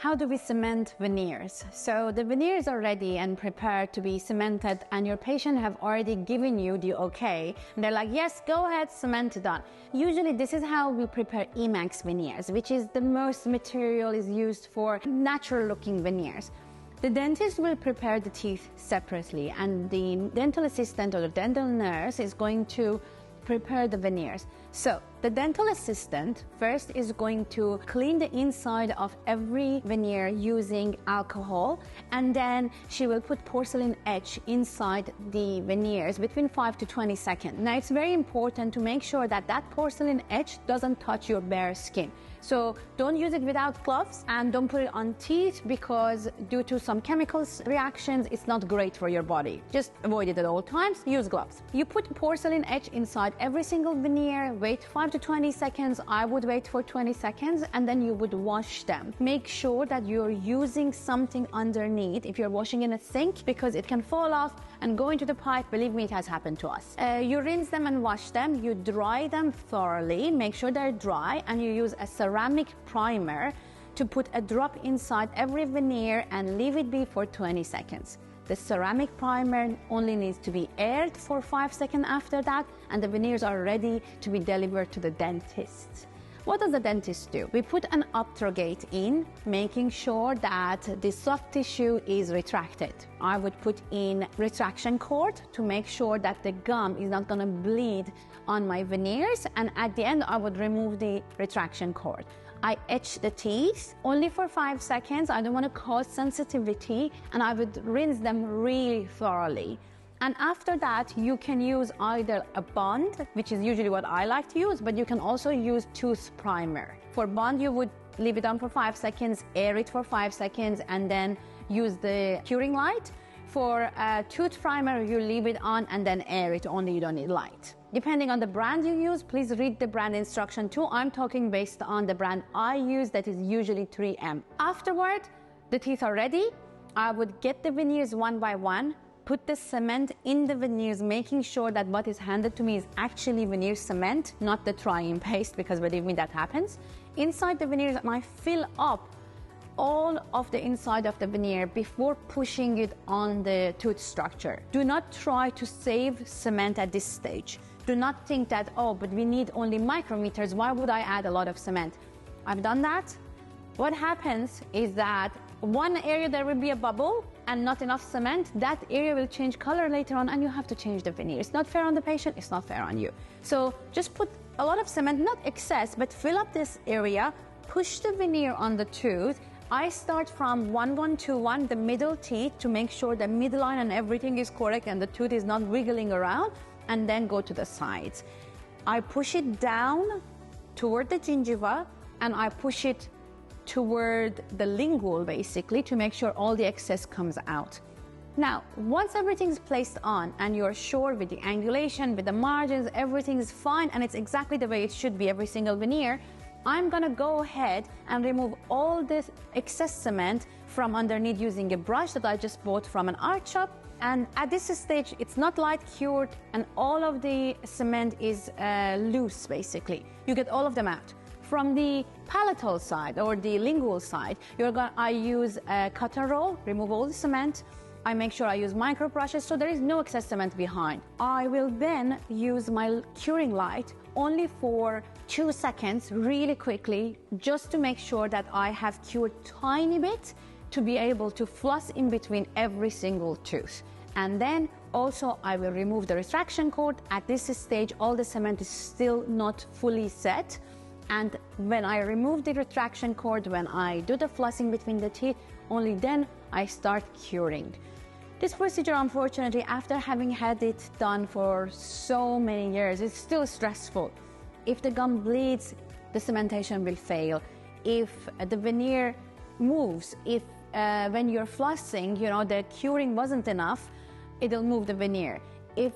How do we cement veneers? So the veneers are ready and prepared to be cemented, and your patient have already given you the okay. And they're like, yes, go ahead, cement it on. Usually this is how we prepare Emax veneers, which is the most material is used for natural looking veneers. The dentist will prepare the teeth separately, and the dental assistant or the dental nurse is going to prepare the veneers. So the dental assistant first is going to clean the inside of every veneer using alcohol, and then she will put porcelain etch inside the veneers between 5 to 20 seconds. Now it's very important to make sure that that porcelain etch doesn't touch your bare skin. So don't use it without gloves, and don't put it on teeth because due to some chemicals reactions, it's not great for your body. Just avoid it at all times, use gloves. You put porcelain etch inside every single veneer, wait 5 to 20 seconds. I would wait for 20 seconds, and then you would wash them. Make sure that you're using something underneath if you're washing in a sink, because it can fall off and go into the pipe. Believe me, it has happened to us. You rinse them and wash them. You dry them thoroughly, make sure they're dry, and you use a ceramic primer to put a drop inside every veneer and leave it be for 20 seconds. The ceramic primer only needs to be aired for 5 seconds after that, and the veneers are ready to be delivered to the dentist. What does the dentist do? We put an obtrogate in, making sure that the soft tissue is retracted. I would put in retraction cord to make sure that the gum is not going to bleed on my veneers, and at the end I would remove the retraction cord. I etch the teeth only for 5 seconds. I don't want to cause sensitivity, and I would rinse them really thoroughly. And after that, you can use either a bond, which is usually what I like to use, but you can also use tooth primer. For bond, you would leave it on for 5 seconds, air it for 5 seconds, and then use the curing light. For a tooth primer, you leave it on and then air it only, you don't need light. Depending on the brand you use, please read the brand instruction too. I'm talking based on the brand I use, that is usually 3M. Afterward, the teeth are ready. I would get the veneers one by one, put the cement in the veneers, making sure that what is handed to me is actually veneer cement, not the try-in paste, because believe me, that happens. Inside the veneers, I fill up all of the inside of the veneer before pushing it on the tooth structure. Do not try to save cement at this stage. Do not think that, oh, but we need only micrometers, why would I add a lot of cement? I've done that. What happens is that one area there will be a bubble and not enough cement. That area will change color later on, and you have to change the veneer. It's not fair on the patient, it's not fair on you. So just put a lot of cement, not excess, but fill up this area, push the veneer on the tooth. I start from 1121, the middle teeth, to make sure the midline and everything is correct and the tooth is not wiggling around, and then go to the sides. I push it down toward the gingiva, and I push it toward the lingual, basically, to make sure all the excess comes out. Now, once everything's placed on and you're sure with the angulation, with the margins, everything's fine and it's exactly the way it should be, every single veneer, I'm gonna go ahead and remove all this excess cement from underneath using a brush that I just bought from an art shop. And at this stage, it's not light cured, and all of the cement is loose, basically. You get all of them out. From the palatal side or the lingual side, I use a cotton roll, remove all the cement. I make sure I use micro brushes so there is no excess cement behind. I will then use my curing light only for 2 seconds, really quickly, just to make sure that I have cured tiny bit to be able to floss in between every single tooth. And then also I will remove the retraction cord. At this stage, all the cement is still not fully set. And when I remove the retraction cord, when I do the flossing between the teeth, only then I start curing. This procedure, unfortunately, after having had it done for so many years, it's still stressful. If the gum bleeds, the cementation will fail. If the veneer moves, if when you're flossing, the curing wasn't enough, it'll move the veneer. If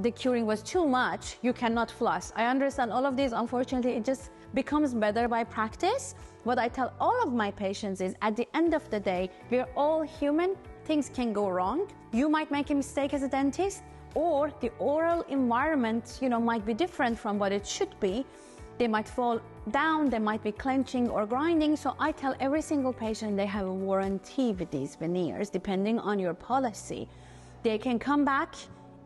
the curing was too much, you cannot floss. I understand all of these. Unfortunately, it just becomes better by practice. What I tell all of my patients is, at the end of the day, we're all human. Things can go wrong. You might make a mistake as a dentist, or the oral environment, might be different from what it should be. They might fall down, they might be clenching or grinding. So I tell every single patient they have a warranty with these veneers, depending on your policy. They can come back.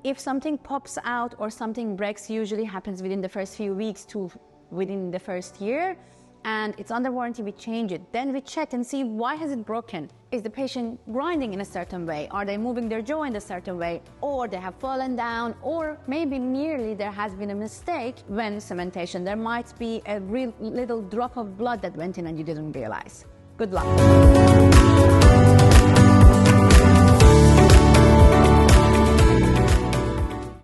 If something pops out or something breaks, usually happens within the first few weeks to within the first year, and it's under warranty, we change it. Then we check and see, why has it broken? Is the patient grinding in a certain way? Are they moving their jaw in a certain way? Or they have fallen down? Or maybe merely there has been a mistake when cementation. There might be a real little drop of blood that went in and you didn't realize. Good luck.